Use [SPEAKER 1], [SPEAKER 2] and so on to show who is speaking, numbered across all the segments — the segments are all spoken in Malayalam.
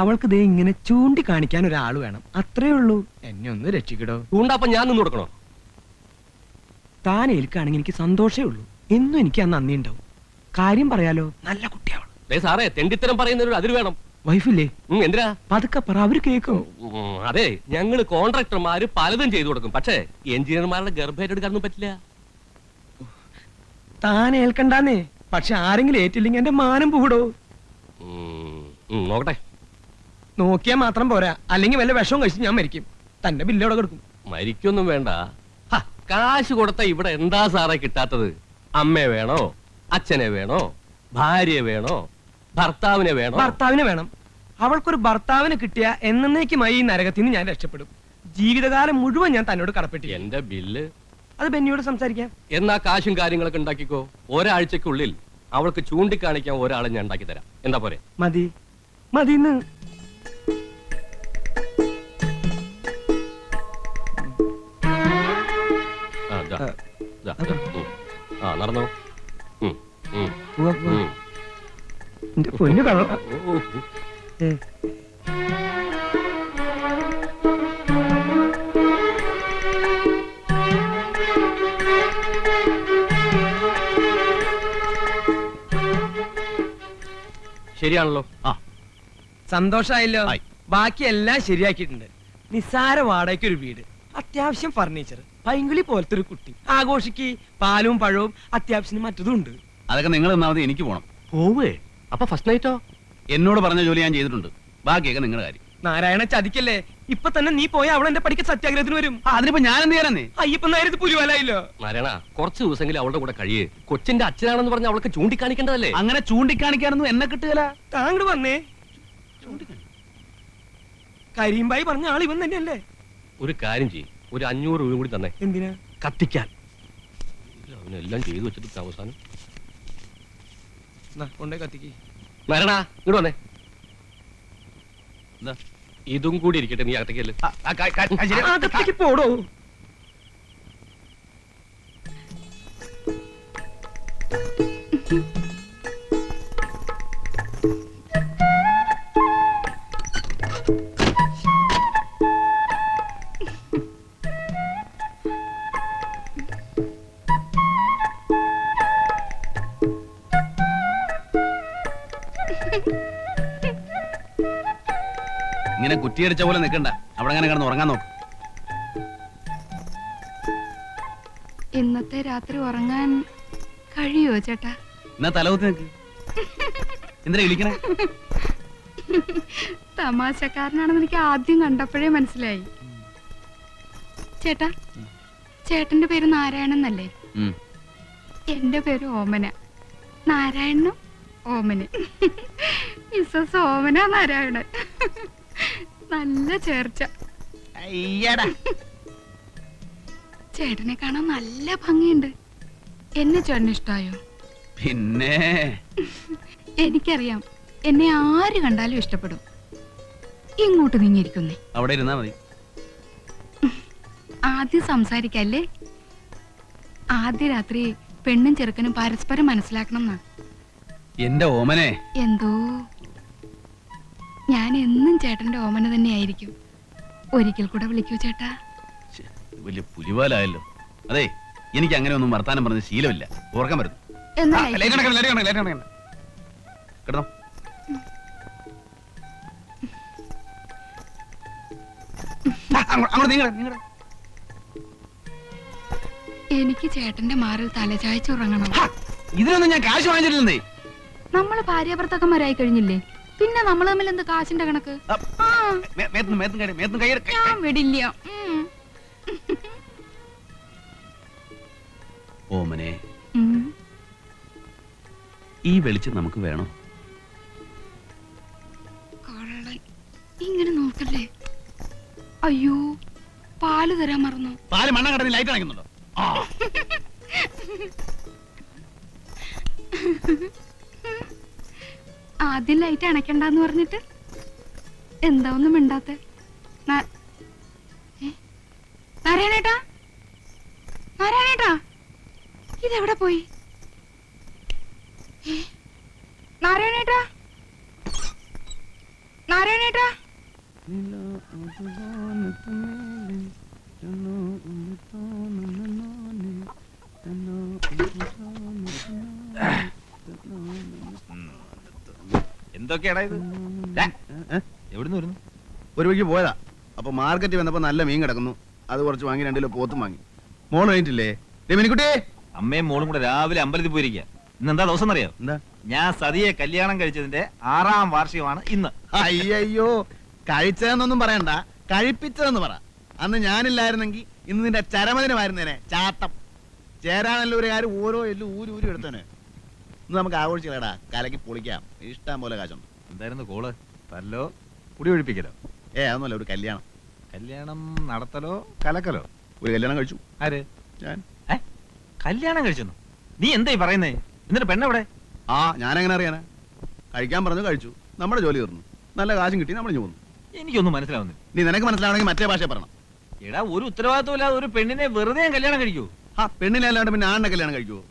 [SPEAKER 1] അവൾക്ക് ദേ ഇങ്ങനെ ചൂണ്ടിക്കാണിക്കാൻ ഒരാൾ വേണം, അത്രേ ഉള്ളൂ. എന്നെ ഒന്ന് രക്ഷിക്കടോ.
[SPEAKER 2] ചൂണ്ടപ്പം ഞാൻ നിന്ന് കൊടുക്കണോ?
[SPEAKER 1] താൻ ഏൽക്കാണെങ്കിൽ എനിക്ക് സന്തോഷമേ ഉള്ളൂ. എന്നും എനിക്ക് ആ നന്ദി ഉണ്ടാവും. കാര്യം പറയാലോ, നല്ല കുട്ടിയാവൾ.
[SPEAKER 2] സാറേ, തെണ്ടിത്തരം പറയുന്നവരോട് അതിര് വേണം.
[SPEAKER 1] വൈഫില്ലേ?
[SPEAKER 2] എന്തിനാ?
[SPEAKER 1] പതുക്കെ പറ, അവര് കേൾക്കും.
[SPEAKER 2] അതെ, ഞങ്ങള് കോൺട്രാക്ടർമാര് പലതും ചെയ്തു കൊടുക്കും, പക്ഷേ എഞ്ചിനീയർമാരുടെ ഗർഭേറ്റെടുക്കാനൊന്നും പറ്റില്ല.
[SPEAKER 1] താൻ ഏൽക്കണ്ടാന്നേ, പക്ഷെ ആരെങ്കിലും ഏറ്റില്ലെങ്കിൽ എന്റെ മാനം പൂടോ.
[SPEAKER 2] നോക്കട്ടെ.
[SPEAKER 1] നോക്കിയാൽ മാത്രം പോരാ, അല്ലെങ്കിൽ വല്ല വിഷവും കഴിച്ച് ഞാൻ മരിക്കും. തന്റെ ബില്ലോടെ കൊടുക്കും.
[SPEAKER 2] മരിക്കൊന്നും വേണ്ട. കാശ് കൊടുത്ത ഇവിടെ എന്താ സാറേ കിട്ടാത്തത്? അമ്മയെ വേണോ, അച്ഛനെ വേണോ, ഭാര്യയെ വേണോ, ഭർത്താവിനെ വേണോ?
[SPEAKER 1] ഭർത്താവിനെ വേണം. അവൾക്കൊരു ഭർത്താവിനെ കിട്ടിയ എന്നേക്കുമായി ഈ നരകത്തിൽ നിന്ന് ഞാൻ രക്ഷപ്പെടും. ജീവിതകാലം മുഴുവൻ ഞാൻ തന്നോട് കടപ്പെട്ടി.
[SPEAKER 2] എന്റെ ബില്ല്
[SPEAKER 1] അത് ബെന്നിയോട് സംസാരിക്കാം.
[SPEAKER 2] എന്നാ കാശും കാര്യങ്ങളൊക്കെ ഉണ്ടാക്കിക്കോ. ഒരാഴ്ചക്കുള്ളിൽ അവൾക്ക് ചൂണ്ടിക്കാണിക്കാൻ ഒരാളെ ഞാൻ ഉണ്ടാക്കി തരാം. എന്താ പോരെ?
[SPEAKER 1] മതി മതിന്ന്.
[SPEAKER 2] നടന്നോ.
[SPEAKER 1] എന്റെ പൊന്നു കള്ള.
[SPEAKER 2] ശരിയാണല്ലോ.
[SPEAKER 1] സന്തോഷായല്ലോ. ബാക്കിയെല്ലാം ശരിയാക്കിയിട്ടുണ്ട്. നിസ്സാര വാടകയ്ക്ക് ഒരു വീട്, അത്യാവശ്യം ഫർണിച്ചർ, പൈങ്കുളി പോലത്തെ ഒരു കുട്ടി, ആഘോഷിക്ക് പാലും പഴവും, അത്യാവശ്യത്തിന് മറ്റതും ഉണ്ട്.
[SPEAKER 3] അതൊക്കെ നിങ്ങൾ ഒന്നാമത് എനിക്ക് പോണം.
[SPEAKER 2] പോവേ? അപ്പൊ ഫസ്റ്റ് നൈറ്റോ?
[SPEAKER 3] എന്നോട് പറഞ്ഞ ജോലി ഞാൻ ചെയ്തിട്ടുണ്ട്, ബാക്കിയൊക്കെ നിങ്ങളുടെ കാര്യം.
[SPEAKER 1] നാരായണ ചതിക്കല്ലേ, ഇപ്പൊ തന്നെ നീ പോയ അവൾ എന്റെ പഠിക്ക സത്യാഗ്രഹത്തിന് വരും.
[SPEAKER 3] അതിനിപ്പോ ഞാൻ എന്ത് ചെയ്യാനേ?
[SPEAKER 1] അയ്യപ്പൻ നേരത്ത് പുലിവാലായില്ലോ.
[SPEAKER 2] നാരായണ, കുറച്ച് ദിവസമെങ്കിലും അവളുടെ കൂടെ കഴിയേ. കൊച്ചിന്റെ അച്ഛനാണെന്ന് പറഞ്ഞ അവൾക്ക് ചൂണ്ടിക്കാണിക്കേണ്ടതല്ലേ?
[SPEAKER 3] അങ്ങനെ ചൂണ്ടിക്കാണിക്കാനൊന്നും എന്നെ കിട്ടുകയില്ല.
[SPEAKER 1] താങ്കൾ വന്നേ. കരീംബായി പറഞ്ഞ ആൾ ഇവൻ തന്നെയല്ലേ?
[SPEAKER 2] ഒരു കാര്യം ചെയ്യും, ഒരു 500 രൂപ കൂടി തന്നെ.
[SPEAKER 1] എന്തിനാ?
[SPEAKER 2] കത്തിക്കാൻ. അവനെല്ലാം ചെയ്തു വെച്ചിട്ട് അവസാനം
[SPEAKER 1] കൊണ്ടേ കത്തിക്ക്.
[SPEAKER 2] നാരായണ, ഇങ്ങോട്ട് വന്നേ. ഇതും കൂടി ഇരിക്കട്ടെ, നീ അകത്തേക്കല്ലേ.
[SPEAKER 1] അകത്തേക്ക് പോടോ.
[SPEAKER 3] ഇങ്ങനെ കുറ്റിയടിച്ച പോലെ നിൽക്കണ്ട, അവിടെ അങ്ങനെ കിടന്ന് ഉറങ്ങാൻ നോക്ക്.
[SPEAKER 4] ഇന്നത്തെ രാത്രി ഉറങ്ങാൻ കഴിയോ ചേട്ടാ?
[SPEAKER 3] എന്നാ തലകുത്തി നിൽക്ക്. എന്തിനാ വിളിക്കണേ?
[SPEAKER 4] തമാശക്കാരനാണെന്ന് എനിക്ക് ആദ്യം കണ്ടപ്പോഴേ മനസ്സിലായി. ചേട്ടാ, ചേട്ടന്റെ പേര് നാരായണൻ എന്നല്ലേ? എന്റെ പേര് ഓമന. നാരായണനും ഓമന്. മിസ്സസ് ഓമന നാരായണൻ. നല്ല ചേർച്ച. ചേട്ടനെ കാണാൻ നല്ല ഭംഗിയുണ്ട്. എന്നെ ചേട്ടന് ഇഷ്ടായോ?
[SPEAKER 3] പിന്നെ
[SPEAKER 4] എനിക്കറിയാം, എന്നെ ആര് കണ്ടാലും ഇഷ്ടപ്പെടും. ഇങ്ങോട്ട് നീങ്ങിയിരിക്കുന്നേ.
[SPEAKER 3] അവിടെ ഇരുന്നാ മതി.
[SPEAKER 4] ആദ്യം സംസാരിക്കല്ലേ. ആദ്യ രാത്രി പെണ്ണും ചെറുക്കനും പരസ്പരം മനസ്സിലാക്കണം എന്നാ.
[SPEAKER 3] എന്റെ ഓമനെ.
[SPEAKER 4] എന്തോ, ഞാൻ എന്നും ചേട്ടന്റെ ഓമന തന്നെയായിരിക്കും. ഒരിക്കൽ കൂടെ വിളിക്കൂ ചേട്ടാ.
[SPEAKER 3] വലിയ പുലിവാലായല്ലോ. അതെ, എനിക്ക് അങ്ങനെ ഒന്നും വർത്താനം പറഞ്ഞ ശീലമില്ല. ഓർക്കാൻ വരുന്നു. കിടന്നോ.
[SPEAKER 4] എനിക്ക് ചേട്ടന്റെ മാറിൽ തലചായ്ച്ചുറങ്ങണം.
[SPEAKER 3] ഇതിനൊന്നും ഞാൻ കാശ് വാങ്ങിച്ചിട്ടില്ലെന്നേ.
[SPEAKER 4] നമ്മള് ഭാര്യാഭർത്താക്കന്മാരായി കഴിഞ്ഞില്ലേ, പിന്നെ നമ്മൾ തമ്മിൽ എന്ത് കാശിന്റെ കണക്ക്? ഞാൻ വിടില്ല.
[SPEAKER 3] ഓമനെ, ഈ വെളിച്ചം നമുക്ക് വേണോ?
[SPEAKER 4] കള്ളൻ, ഇങ്ങനെ നോക്കല്ലേ. അയ്യോ, പാല് തരാൻ മറന്നു.
[SPEAKER 3] പാല് മണ്ണ കടന്ന് ലൈറ്റ് അണയ്ക്കുന്നുണ്ടോ?
[SPEAKER 4] ആദ്യം ലൈറ്റ് അണയ്ക്കണ്ടെന്ന് പറഞ്ഞിട്ട് എന്താ ഒന്നും മിണ്ടാത്തെ? നാരായണേട്ടാ, നാരായണേട്ടാ, ഇതെവിടെ പോയി? നാരായണേട്ടാ, നാരായണേട്ടാ
[SPEAKER 5] എന്തൊക്കെയാടാ ഇത്? എവിടുന്ന് വരുന്നു?
[SPEAKER 3] ഒരു വഴിക്ക് പോയതാ. അപ്പൊ മാർക്കറ്റിൽ വന്നപ്പോ നല്ല മീൻ കിടക്കുന്നു. അത് കുറച്ച് വാങ്ങി 2 കിലോ പോത്തും വാങ്ങി. മോള് കഴിഞ്ഞിട്ടില്ലേ? മിനിക്കുട്ടി
[SPEAKER 5] അമ്മയും മോളും കൂടെ രാവിലെ അമ്പലത്തിൽ പോയിരിക്കുക. ഇന്ന് എന്താ ദിവസം എന്നറിയോ?
[SPEAKER 3] എന്താ?
[SPEAKER 5] ഞാൻ സതിയെ കല്യാണം കഴിച്ചതിന്റെ 6ാം വാർഷികമാണ് ഇന്ന്.
[SPEAKER 3] അയ്യോ, കഴിച്ചതെന്നൊന്നും പറയണ്ട, കഴിപ്പിച്ചതെന്ന് പറ. അന്ന് ഞാനില്ലായിരുന്നെങ്കിൽ ഇന്ന് നിന്റെ ചരമദിനമായിരുന്നേനെ. ചാട്ടം ചേരാനല്ല ഒരു കാര്യം, ഓരോ എല്ലും ഊരി എടുത്തേനെ. ഇന്ന് നമുക്ക് ആഘോഷിക്കലടാ, കലക്കി പൊളിക്കാം. ഇഷ്ടം പോലെ കാശുണ്ട്.
[SPEAKER 5] എന്തായിരുന്നു കോള്? തല്ലോ കുടി ഒഴിപ്പിക്കലോ?
[SPEAKER 3] അതൊന്നുമല്ല, ഒരു കല്യാണം.
[SPEAKER 5] കല്യാണം നടത്തലോ കലക്കലോ?
[SPEAKER 3] ഒരു കല്യാണം കഴിച്ചു.
[SPEAKER 5] ആര്?
[SPEAKER 3] ഞാൻ.
[SPEAKER 5] കല്യാണം കഴിച്ചു? നീ എന്തായി പറയുന്നേ? എന്നിട്ട് പെണ്ണെവിടെ?
[SPEAKER 3] ഞാനെങ്ങനെ അറിയാനാ? കഴിക്കാൻ പറഞ്ഞു, കഴിച്ചു, നമ്മുടെ ജോലി തീർന്നു, നല്ല കാശും കിട്ടി, നമ്മൾ പോന്നു.
[SPEAKER 5] എനിക്കൊന്നും മനസ്സിലാവുന്നില്ല.
[SPEAKER 3] നീ നിനക്ക് മനസ്സിലാവണമെങ്കിൽ മറ്റേ ഭാഷ പറയണം.
[SPEAKER 5] എടാ, ഒരു ഉത്തരവാദിത്വം ഇല്ലാതെ ഒരു പെണ്ണിനെ വെറുതെ ഞാൻ കല്യാണം കഴിക്കൂ?
[SPEAKER 3] പെണ്ണിനല്ലാണ്ട് പിന്നെ ആണിനെ കല്യാണം കഴിക്കുവോ?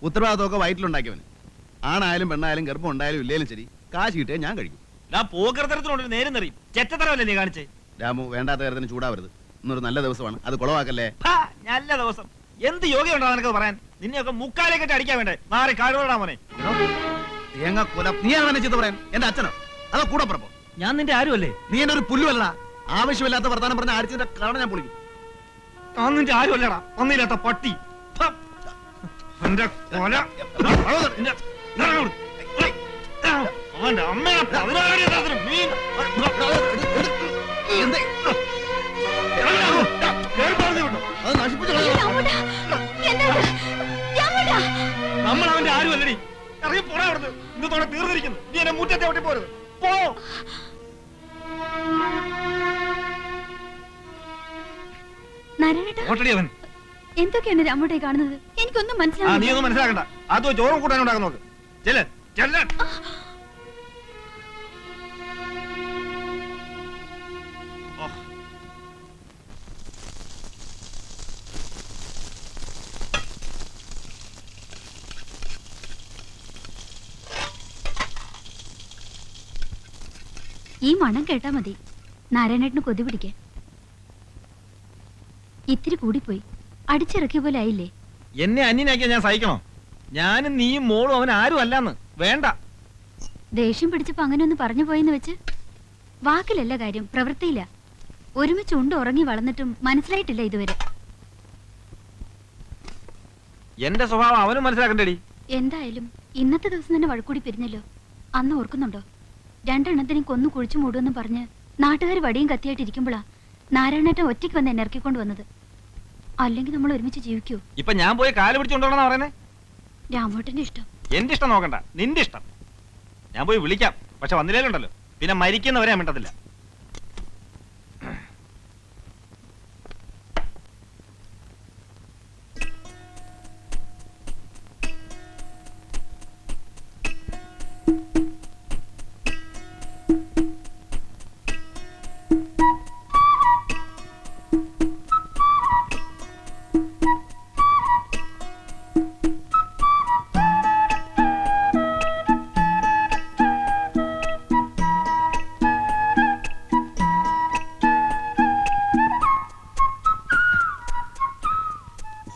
[SPEAKER 3] ഉത്തരവാദിത്തമൊക്കെ വയറ്റിലുണ്ടാക്കിയവന്. ആണായാലും പെണ്ണായാലും ഗർഭം ഉണ്ടായാലും ഇല്ലേലും ശരി, കാശ് കിട്ടിയാൽ ഞാൻ കഴിക്കും.
[SPEAKER 5] ഞാൻ പോകർത്തരത്തിനോട് നേരം നിറയും. ചെറ്റത്തരമല്ലേ നീ കാണിച്ചേ?
[SPEAKER 3] രാമു, വേണ്ടാത്ത കാര്യത്തിന് ചൂടാവരുത്. ഇന്നൊരു നല്ല ദിവസമാണ്, അത് കുളവാക്കല്ലേ.
[SPEAKER 5] നല്ല ദിവസം എന്ത് യോഗ്യമുണ്ടോ നിനക്ക് പറയാൻ? നിന്നെയൊക്കെ മുക്കാലേക്കെട്ട് അടിക്കാൻ വേണ്ടേ? മാറി കാടുകൊണ്ടാ മോനെ.
[SPEAKER 3] തേങ്ങ കൊല. നീയാണ് എന്നെ ചീത്ത പറയാൻ? എന്റെ അച്ഛനോ അതോ കൂടെ പറപ്പോ?
[SPEAKER 5] ഞാൻ നിന്റെ ആരുമല്ലേ?
[SPEAKER 3] നീ എന്റെ ഒരു പുല്ലുമല്ലടാ. ആവശ്യമില്ലാത്ത വർത്താനം പറഞ്ഞ ആഴ്ചയുടെ കാരണം ഞാൻ പൊളിക്കും.
[SPEAKER 5] ഞാൻ നിന്റെ ആരുമല്ലടാ, ഒന്നില്ലാത്ത പട്ടി. എന്റെ കൊല. അവന്റെ അമ്മയെ 16 മീൻ
[SPEAKER 3] അത് നശിപ്പിച്ചു കളയോ?
[SPEAKER 5] നമ്മൾ അവന്റെ ആരുമല്ലടി. ഇറങ്ങി പോടാ അവിടുന്ന്. ഇന്നത്തോടെ തീർന്നിരിക്കുന്നു. നീ എന്നെ മുറ്റത്തെ ഒട്ടി പോരുത്. പോ. അവൻ
[SPEAKER 4] എന്തൊക്കെയാണ് രാമുടെ കാണുന്നത്? എനിക്കൊന്നും
[SPEAKER 5] നീ
[SPEAKER 4] മനസ്സിലാവുന്നില്ല.
[SPEAKER 5] ഒന്നും മനസ്സിലാക്കണ്ട. അത് ചോറും കൂട്ടാൻ ഉണ്ടാക്കാൻ നോക്ക്. ചെല്ല് ചെല്ല്.
[SPEAKER 4] ഈ മണം കേട്ടാ മതി നാരായണേട്ടന് കൊതി പിടിക്കാൻ. ഇത്തിരി കൂടിപ്പോയി, അടിച്ചിറക്കിയ പോലെ ആയില്ലേ?
[SPEAKER 5] എന്നെ അന്യനാക്കിയാ ഞാൻ സഹിക്കണോ? ഞാനും നീയും മോളും അവൻ ആരും അല്ലാന്ന്. വേണ്ട.
[SPEAKER 4] ദേഷ്യം പിടിച്ചപ്പോ അങ്ങനെ ഒന്ന് പറഞ്ഞു പോയെന്ന് വെച്ച് വാക്കിലല്ല കാര്യം, പ്രവൃത്തിയില്ല. ഒരുമിച്ച് ഉണ്ട് ഉറങ്ങി വളർന്നിട്ടും മനസ്സിലായിട്ടില്ല ഇതുവരെ.
[SPEAKER 5] എന്റെ സ്വഭാവം അവനും മനസ്സിലാക്കണ്ടേടി.
[SPEAKER 4] എന്തായാലും ഇന്നത്തെ ദിവസം തന്നെ വഴക്കൂടി പിരിഞ്ഞല്ലോ. അന്ന് ഓർക്കുന്നുണ്ടോ? 2 എണ്ണത്തിനും കൊന്നു കുഴിച്ചു മൂടുമെന്നും പറഞ്ഞ് നാട്ടുകാർ വടിയും കത്തിയായിട്ട് ഇരിക്കുമ്പോഴാ നാരായണേട്ടൻ ഒറ്റയ്ക്ക് വന്ന് എന്നെ ഇറക്കിക്കൊണ്ട് വന്നത്. അല്ലെങ്കിൽ നമ്മൾ ഒരുമിച്ച് ജീവിക്കൂ?
[SPEAKER 5] ഇപ്പൊ ഞാൻ പോയി കാല് പിടിച്ചോണ്ടോണെന്നാ പറയുന്നേ?
[SPEAKER 4] രാമോട്ടന്റെ ഇഷ്ടം.
[SPEAKER 5] എന്റെ ഇഷ്ടം നോക്കണ്ട, നിന്റെ ഇഷ്ടം. ഞാൻ പോയി വിളിക്കാം, പക്ഷെ വന്നില്ലേലുണ്ടല്ലോ പിന്നെ മരിക്കുന്നവരെ ഞാൻ മിണ്ടത്തില്ല.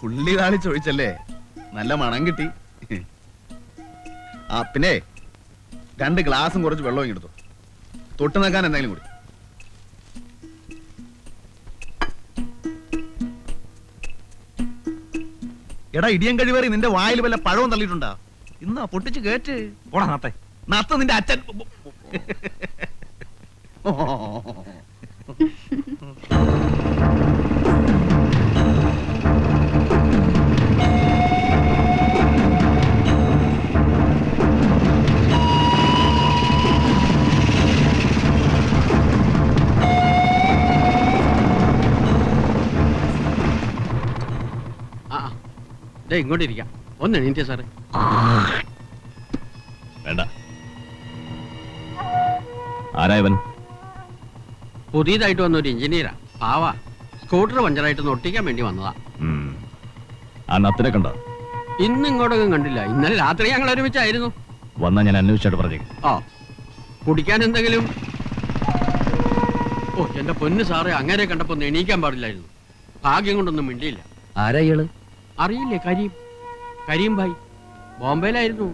[SPEAKER 3] ഉള്ളി കാളി ചോദിച്ചല്ലേ, നല്ല മണം കിട്ടി. പിന്നെ 2 ഗ്ലാസും കുറച്ച് വെള്ളവും എടുത്തു. തൊട്ട് നിൽക്കാൻ എന്തെങ്കിലും കൂടി. എടാ ഇടിയൻ കഴിവേറി, നിന്റെ വായിൽ വല്ല പഴവും തള്ളിയിട്ടുണ്ടാ? ഇന്നാ പൊട്ടിച്ച് കേറ്റ്.
[SPEAKER 5] പോടാ നാട്ടെ.
[SPEAKER 3] നത്ത നിന്റെ അച്ഛൻ.
[SPEAKER 6] ഇങ്ങോട്ടിരിക്കാം. ഒന്ന് എണീറ്റേ സാറേ.
[SPEAKER 3] വേണ്ട. ആരായവൻ?
[SPEAKER 6] പുതിയതായിട്ട് വന്ന ഒരു എഞ്ചിനീയറാ. പാവാ. സ്കൂട്ടർ പഞ്ചറായിട്ട് ഒട്ടിക്കാൻ വേണ്ടി വന്നതാ.
[SPEAKER 3] ആ നത്തിനെ കണ്ടോ?
[SPEAKER 6] ഇന്ന് ഇങ്ങോട്ടൊന്നും കണ്ടില്ല. ഇന്നലെ രാത്രി ഞങ്ങൾ ഒരുമിച്ചായിരുന്നു.
[SPEAKER 3] വന്നാ ഞാൻ അന്വേഷിച്ചിട്ട് പറഞ്ഞു.
[SPEAKER 6] കുടിക്കാൻ എന്തെങ്കിലും? ഓ എന്റെ പൊന്ന് സാറേ അങ്ങനെ കണ്ടപ്പോ ഒന്ന് എണീക്കാൻ പാടില്ലായിരുന്നു. ഭാഗ്യം കൊണ്ടൊന്നും മിണ്ടിയില്ല.
[SPEAKER 7] ആരാ ഇയാള്?
[SPEAKER 6] അറിയില്ലേ കരീം? കരീം ഭായ് ബോംബെയിലായിരുന്നു.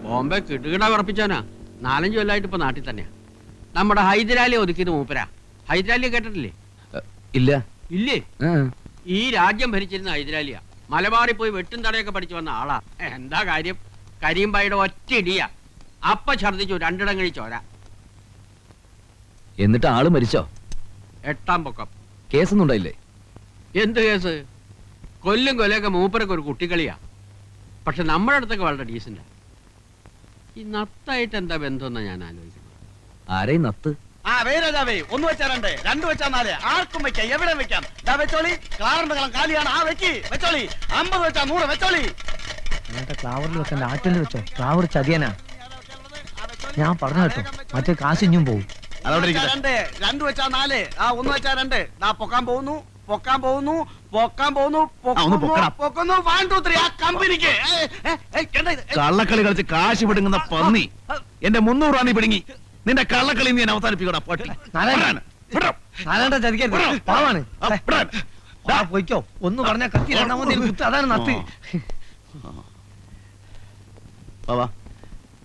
[SPEAKER 6] ബോംബെ കിടുകിട വിറപ്പിച്ചാനാ. 4-5 കൊല്ലമായിട്ട് ഇപ്പൊ നാട്ടിൽ തന്നെയാ. നമ്മുടെ ഹൈദരാലിയെ ഒതുക്കിയത് മൂപ്പരാ. ഹൈദരാലിയെ കേട്ടിട്ടില്ലേ?
[SPEAKER 7] ഇല്ല.
[SPEAKER 6] ഇല്ലേ?
[SPEAKER 7] ആ.
[SPEAKER 6] ഈ രാജ്യം ഭരിച്ചിരുന്ന ഹൈദരാലിയ. മലബാറിൽ പോയി വെട്ടും തടയൊക്കെ പഠിച്ചു വന്ന ആളാ. എന്താ കാര്യം? കരീം ഭായിയുടെ ഒറ്റ ഇടിയാ. അപ്പ ഛർദിച്ചു 2 ഇടങ്ങളിൽ ചോര.
[SPEAKER 7] എന്നിട്ട് ആള് മരിച്ചോ?
[SPEAKER 6] 8ാം പൊക്കം.
[SPEAKER 7] കേസൊന്നും ഉണ്ടായില്ലേ?
[SPEAKER 6] എന്ത് കേസ്? കൊല്ലും കൊലയൊക്കെ മൂപ്പരൊക്കെ ഒരു കുട്ടിക്കളിയാ. പക്ഷെ നമ്മുടെ അടുത്തൊക്കെ വളരെ ഡീസന്റാ. ഈ നത്തായിട്ട് എന്താ ബന്ധമെന്നാ ഞാൻ ആലോചിക്കുന്നത്.
[SPEAKER 7] ആരായി നത്ത്?
[SPEAKER 3] രാജാവേ, 1 വെച്ചാ 2, 2 വെച്ചാ 4, ആർക്കും വെക്കാം, എവിടെ വെക്കാം. വെച്ചോളി, ക്ലാറിന്റെ കളം കാലിയാണ്. വെച്ചോളി. 50 വെച്ചാ 100 വെച്ചോളി.
[SPEAKER 1] ക്ലാവറിൽ വെക്കണ്ട, ആറ്റിൽ വെച്ചോ. ക്ലാവർ ചതിയനാ. ഞാൻ പറഞ്ഞു കേട്ടോ, മറ്റേ കാശ് ഇഞ്ഞും പോവും.
[SPEAKER 3] 2 വെച്ചാ 4, 1 വെച്ചാ 2. പൊക്കാൻ പോകുന്നു. പൊക്കുന്നു. 1 2 3 ആ കമ്പനിക്ക്. കള്ളക്കളി കളിച്ച് കാശ് പിടുങ്ങുന്ന പന്നി. എന്റെ 300 രൂപ നീ പിടുങ്ങി. നിന്റെ കള്ളക്കളി നീ അവസാനിപ്പിക്കടാ പട്ടി.
[SPEAKER 1] നാരായണ ചതിക്കരുത്, പാവാണ്. പോയിക്കോ. ഒന്ന് പറഞ്ഞ കത്തി രണ്ടാമത് കുത്ത്. അതാണ് നത്ത്.
[SPEAKER 3] വാ